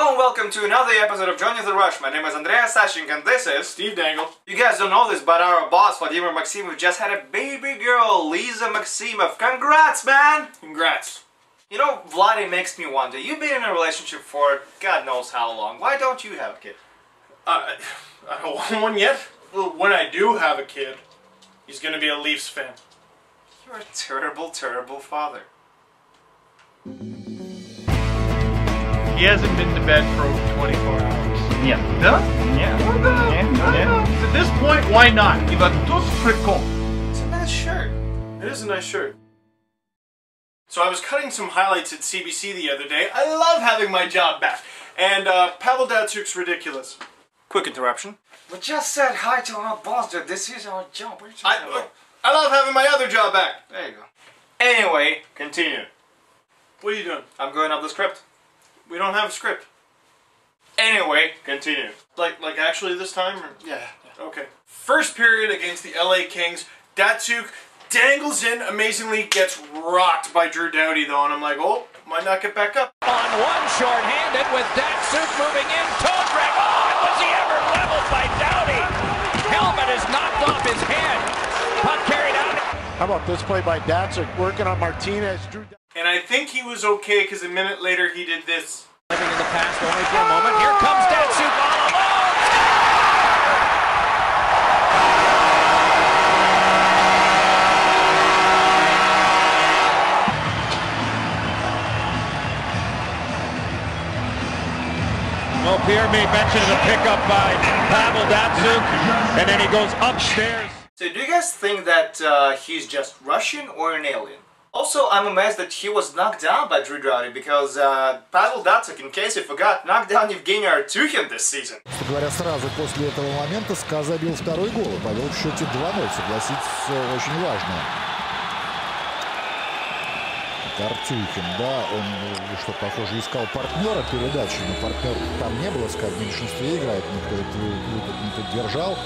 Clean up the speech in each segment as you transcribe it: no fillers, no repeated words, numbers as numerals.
Hello and welcome to another episode of Johnny the Rush. My name is Andrey Osadchenko and this is Steve Dangle. You guys don't know this, but our boss Vladimir Maximov just had a baby girl, Lisa Maximov. Congrats, man! Congrats. You know, Vladdy makes me wonder, you've been in a relationship for God knows how long. Why don't you have a kid? I don't want one yet. Well, when I do have a kid, he's going to be a Leafs fan. You're a terrible, terrible father. He hasn't been to bed for over 24 hours. Нет. No? Нет. No. At this point, why not? И вот тут прикол. It's a nice shirt. It is a nice shirt. So I was cutting some highlights at CBC the other day. I love having my job back. And Pavel Datsyuk's ridiculous. Quick interruption. We just said hi to our boss, dude. This is our job. What are you talking about? I love having my other job back. There you go. Anyway, continue. What are you doing? I'm going up the script. We don't have a script. Anyway, continue. Like actually this time? Or? Yeah. Okay. First period against the LA Kings. Datsyuk dangles in, amazingly gets rocked by Drew Doughty though, and I'm like, oh, might not get back up. On one short-handed with Datsyuk moving in, toe drag. Oh, and was he ever leveled by Doughty? Helmet is knocked off his head. Puck carried out. How about this play by Datsyuk working on Martinez? And I think he was okay because a minute later he did this. Living in the past only for a moment. Here comes Datsyuk all alone. Well, Pierre made mention of the pickup by Pavel Datsyuk, and then he goes upstairs. So do you guys think that he's just Russian or an alien? Also, I'm amazed that he was knocked down by Drew Doughty because Pavel Datsyuk, in case you forgot, knocked down Evgeny Artyukhin this season. Говоря, сразу после этого момента СКА забил второй гол и повел в счете 2-0. Согласитесь, очень важно. Арtyukhin, да, он, что похоже, искал партнера передачи, но партнер там не было, СКА в меньшинстве играет, никто это не поддержал.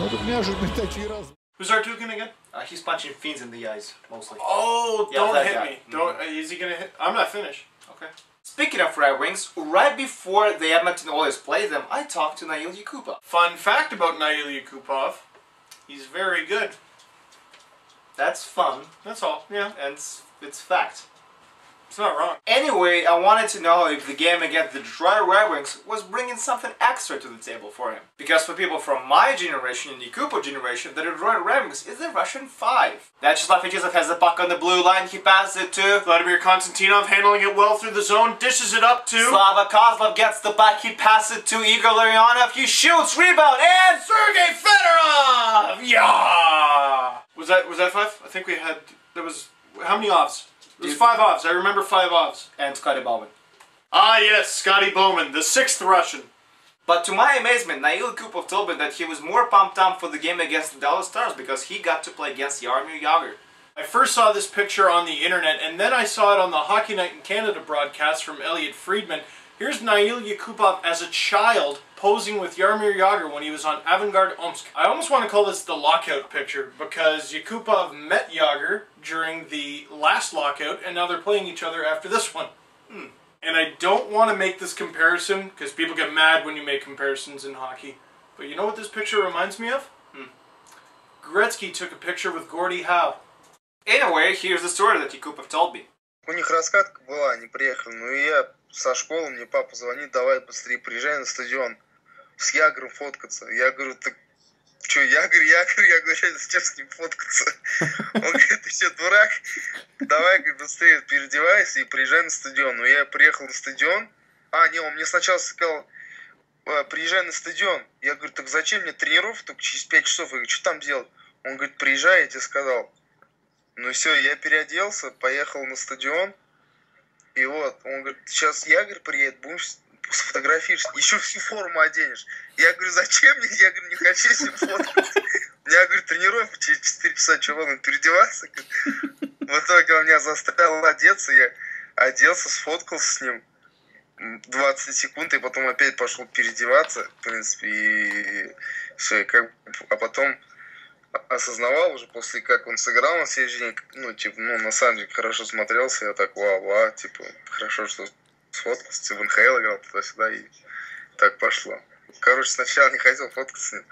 Но тут неожиданно такие разы. Who's Artyukhin again? He's punching fiends in the eyes, mostly. Oh, Yeah, don't that hit guy. me. Don't. Is he gonna hit? I'm not finished. Okay. Speaking of Red Wings, right before the Edmonton Oilers played them, I talked to Nail Yakupov. Fun fact about Nail Yakupov, he's very good. That's fun, That's all. Yeah, and it's fact. it's not wrong. Anyway, I wanted to know if the game against the Detroit Red Wings was bringing something extra to the table for him. Because for people from my generation and the Yakupov generation, the Detroit Red Wings is the Russian 5. Vyacheslav Fedosov has the puck on the blue line, he passes it to Vladimir Konstantinov handling it well through the zone, dishes it up to Slava Kozlov, gets the puck, he passes it to Igor Larionov, he shoots, rebound, and Sergei Fedorov. Yeah. Was that 5? I think we had. There was how many offs? It was 5 offs. I remember 5 offs. and Scotty Bowman. Ah yes, Scotty Bowman, the 6th Russian. But to my amazement, Nail Yakupov told me that he was more pumped up for the game against the Dallas Stars because he got to play against Jaromir Jagr. I first saw this picture on the internet, and then I saw it on the Hockey Night in Canada broadcast from Elliot Friedman. Here's Nail Yakupov as a child posing with Jaromir Jagr when he was on Avangard Omsk. I almost want to call this the lockout picture because Yakupov met Jagr during the last lockout, and now they're playing each other after this one. And I don't want to make this comparison because people get mad when you make comparisons in hockey. But you know what this picture reminds me of? Gretzky took a picture with Gordie Howe. Anyway, here's the story that Yakupov told me. У них раскатка была, они приехали, ну и я со школы, мне папа звонит, давай быстрее приезжай на стадион с Ягром фоткаться. Я говорю, так что, Ягр, я говорю, зачем с ним фоткаться? Он говорит, ты что, дурак? Давай быстрее переодевайся и приезжай на стадион. Ну я приехал на стадион, не, он мне сначала сказал, приезжай на стадион. Я говорю, так зачем мне тренировка только через 5 часов? Я говорю, что там делать? Он говорит, приезжай, я тебе сказал. Ну все, я переоделся, поехал на стадион, и вот, он говорит, сейчас Ягр приедет, будем сфотографироваться, еще всю форму оденешь. Я говорю, зачем мне? Я говорю, не хочу с ним фоткаться. У меня, говорю, тренировка через 4 часа, что вам переодеваться? В итоге он меня заставил одеться, я оделся, сфоткался с ним 20 секунд, и потом опять пошел переодеваться, в принципе, и все, а потом осознавал уже после как он сыграл на следующий день, ну, типа, ну, на самом деле хорошо смотрелся, я так, вау, типа, хорошо, что Сфоткался, в НХЛ играл туда-сюда, и так пошло. Короче, сначала не хотел фоткаться с ним.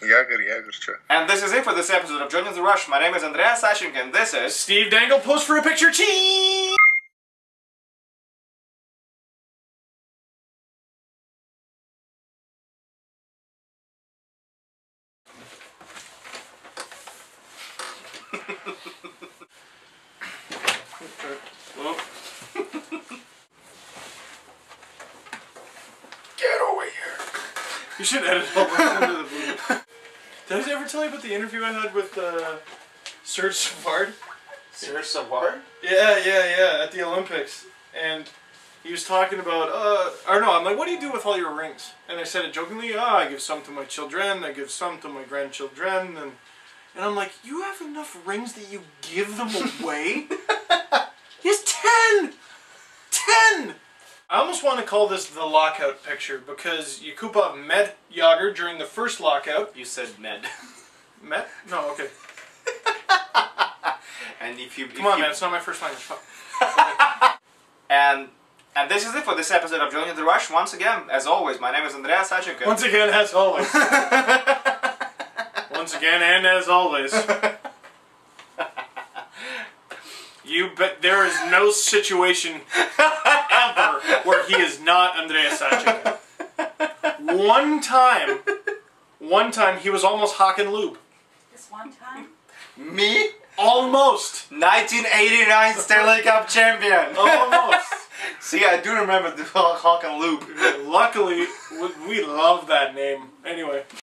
Ягр, чё. And this is it for this episode of Joining the Rush. My name is Andrey Osadchenko, and this is Steve Dangle, pose for a picture. Cheese! Well. Get over here. You should edit all this into the movie. Did I ever tell you about the interview I had with Serge Savard? Serge Savard? Yeah, at the Olympics. And he was talking about, I'm like, what do you do with all your rings? And I said it jokingly, I give some to my children, I give some to my grandchildren, and I'm like, you have enough rings that you give them away? He has 10! 10! I almost want to call this the lockout picture because Yakupov met Jagr during the first lockout. You said med. Met? No, okay. And Come on, man, it's not my first language. And this is it for this episode of Joining the Rush. Once again, as always, my name is Andrey Osadchenko. Once again, as always. Once again, and as always. You bet there is no situation ever where he is not Andrey Osadchenko. One time he was almost Hakan Lube. This one time? Me? Almost. 1989 Stanley Cup champion. Almost. See, I do remember the Hakan Lube. Luckily, we love that name. Anyway.